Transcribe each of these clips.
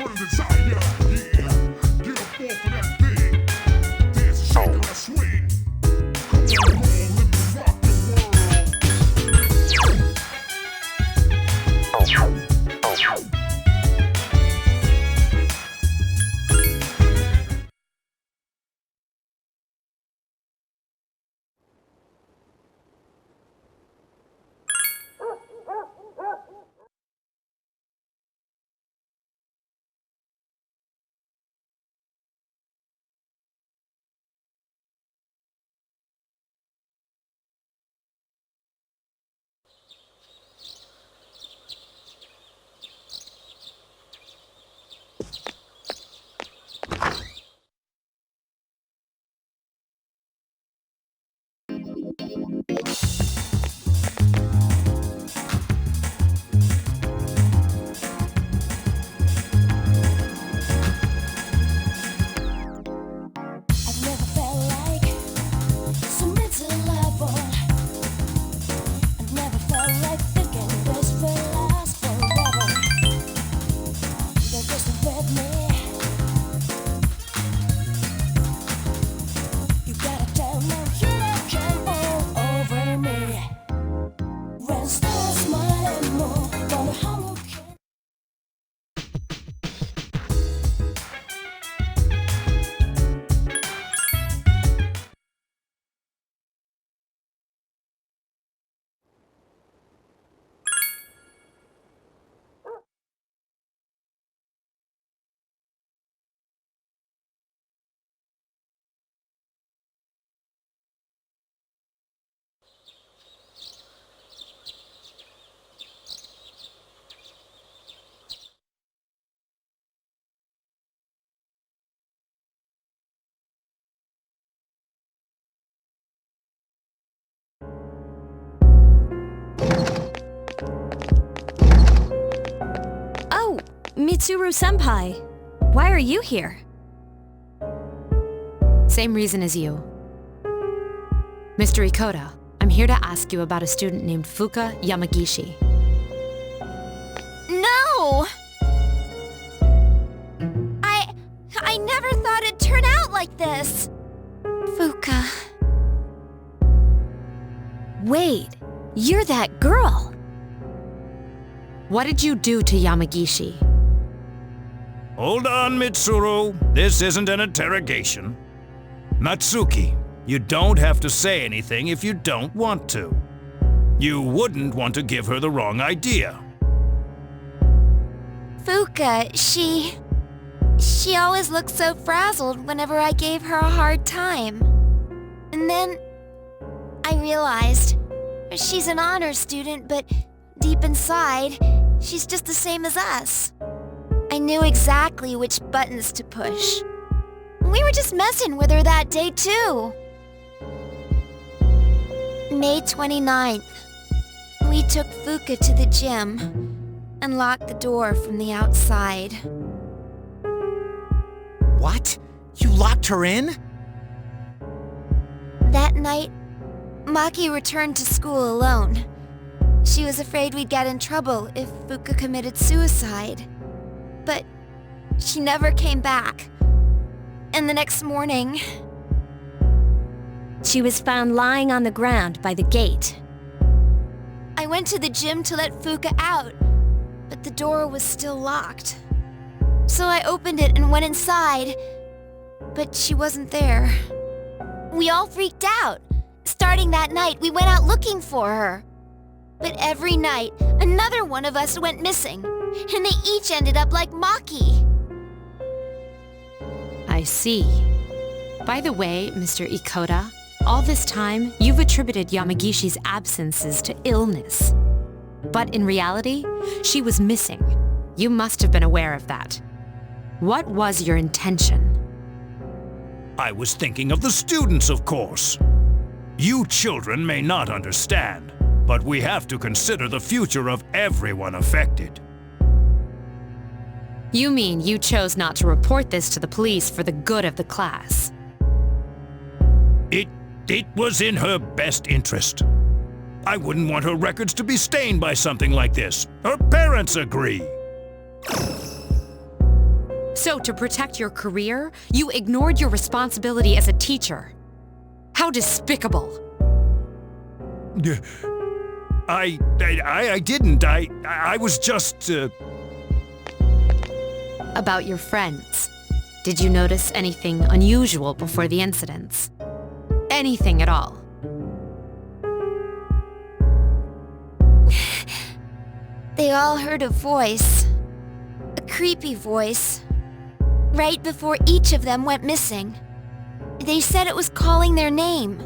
burning desire. Yeah, get up off of that thing. Dance and shake that swing. Come on, let me rock the world. Oh, Mitsuru-senpai. Why are you here? Same reason as you. Mr. Ikoda, I'm here to ask you about a student named Fuka Yamagishi. No! I never thought it'd turn out like this. Fuka. Wait, you're that girl. What did you do to Yamagishi? Hold on, Mitsuru. This isn't an interrogation. Natsuki, you don't have to say anything if you don't want to. You wouldn't want to give her the wrong idea. Fuka, she always looked so frazzled whenever I gave her a hard time. And then I realized she's an honor student, but deep inside, she's just the same as us. I knew exactly which buttons to push. We were just messing with her that day, too. May 29th. We took Fuka to the gym and locked the door from the outside. What? You locked her in? That night, Maki returned to school alone. She was afraid we'd get in trouble if Fuka committed suicide. But she never came back. And the next morning, she was found lying on the ground by the gate. I went to the gym to let Fuka out, but the door was still locked. So I opened it and went inside, but she wasn't there. We all freaked out. Starting that night, we went out looking for her. But every night, another one of us went missing, and they each ended up like Maki. I see. By the way, Mr. Ikoda, all this time, you've attributed Yamagishi's absences to illness. But in reality, she was missing. You must have been aware of that. What was your intention? I was thinking of the students, of course. You children may not understand, but we have to consider the future of everyone affected. You mean you chose not to report this to the police for the good of the class? It was in her best interest. I wouldn't want her records to be stained by something like this. Her parents agree. So to protect your career, you ignored your responsibility as a teacher. How despicable. I didn't. I was just, About your friends. Did you notice anything unusual before the incidents? Anything at all? They all heard a voice. A creepy voice. Right before each of them went missing. They said it was calling their name.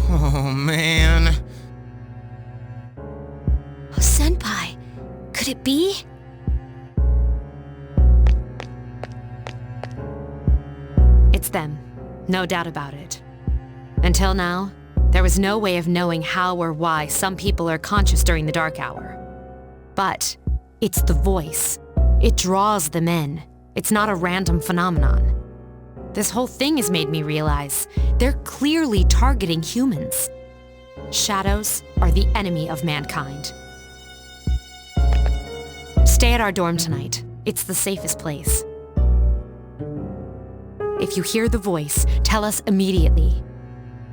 Oh, man. Oh, Senpai, could it be? It's them. No doubt about it. Until now, there was no way of knowing how or why some people are conscious during the dark hour. But it's the voice. It draws them in. It's not a random phenomenon. This whole thing has made me realize they're clearly targeting humans. Shadows are the enemy of mankind. Stay at our dorm tonight. It's the safest place. If you hear the voice, tell us immediately.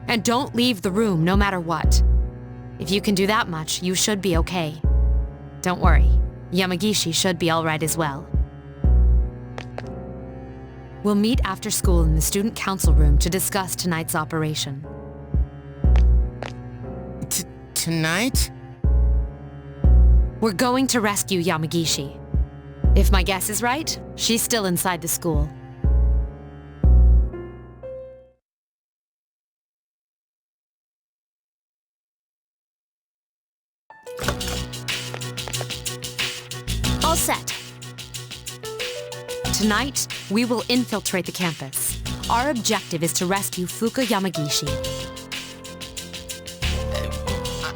And don't leave the room no matter what. If you can do that much, you should be okay. Don't worry, Yamagishi should be all right as well. We'll meet after school in the student council room to discuss tonight's operation. Tonight? We're going to rescue Yamagishi. If my guess is right, she's still inside the school. All set. Tonight, we will infiltrate the campus. Our objective is to rescue Fuka Yamagishi.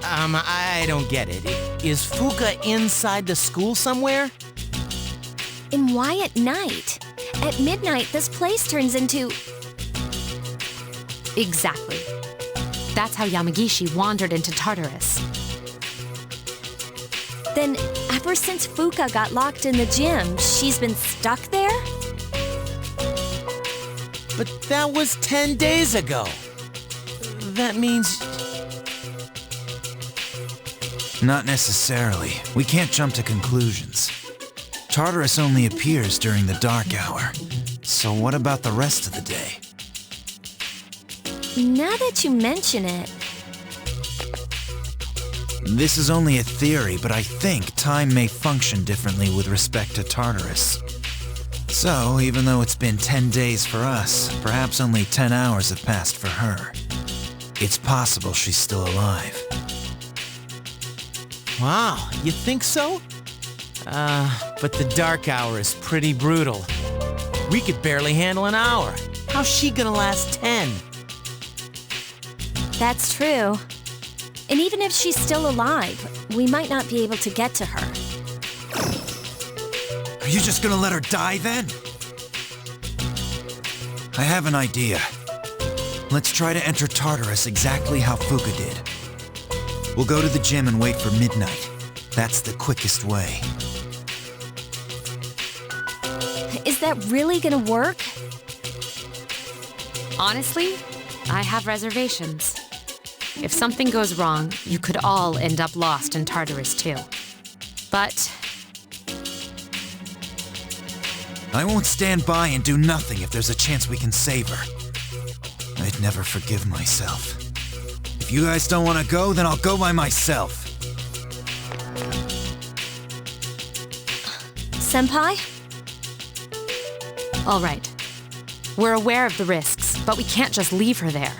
I don't get it. Is Fuka inside the school somewhere? And why at night? At midnight, this place turns into... Exactly. That's how Yamagishi wandered into Tartarus. Then, ever since Fuka got locked in the gym, she's been stuck there? But that was 10 days ago. That means... Not necessarily. We can't jump to conclusions. Tartarus only appears during the dark hour. So what about the rest of the day? Now that you mention it... This is only a theory, but I think time may function differently with respect to Tartarus. So, even though it's been 10 days for us, perhaps only 10 hours have passed for her. It's possible she's still alive. Wow, you think so? But the dark hour is pretty brutal. We could barely handle an hour. How's she gonna last 10? That's true. And even if she's still alive, we might not be able to get to her. Are you just gonna let her die then? I have an idea. Let's try to enter Tartarus exactly how Fuka did. We'll go to the gym and wait for midnight. That's the quickest way. Is that really gonna work? Honestly, I have reservations. If something goes wrong, you could all end up lost in Tartarus too. But I won't stand by and do nothing if there's a chance we can save her. I'd never forgive myself. If you guys don't want to go, then I'll go by myself. Senpai? all right. We're aware of the risks, but we can't just leave her there.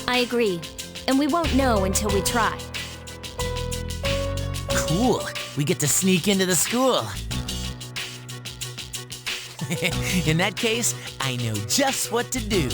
I agree. And we won't know until we try. Cool. We get to sneak into the school. In that case, I know just what to do.